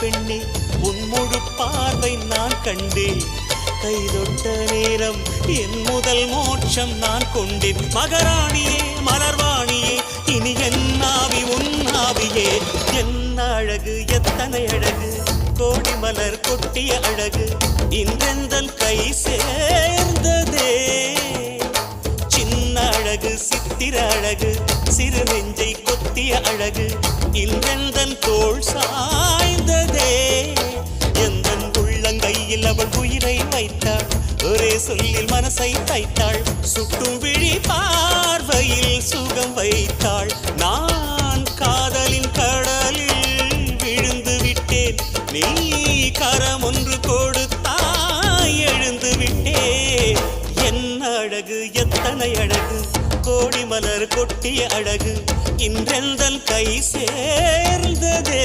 பெண்ணே உன் முழு பார்வை நான் கண்டேன். கைதொட்ட நேரம் என் முதல் மோட்சம் நான் கொண்டேன். மகராணியே மலர்வாணியே இனி என் ஆவி உன் ஆவியே. என்ன அழகு எத்தனை அழகு கோடி மலர் கொட்டிய அழகு இன்றெந்தன் கை சேர்ந்ததே. சின்ன அழகு சித்திர அழகு சிறு நெஞ்சை கொத்திய அழகு இன்றெந்தன் தோள் சாய்ந்ததே. எந்தன் உள்ளங்கையில் அவள் உயிரை வைத்தாள். ஒரே சொல்லில் மனசை தைத்தாள். சுட்டும் விழி பார்வையில் சுகம் வைத்தாள். நான் காதலின் கடலில் விழுந்து விட்டேன். நீ கரம் ஒன்று கொடுத்தாய் எழுந்து விட்டேன். என்ன அழகு எத்தனை அழகு கோடி மலர் கொட்டிய அழகு இன்றெந்தன் கை சேர்ந்ததே.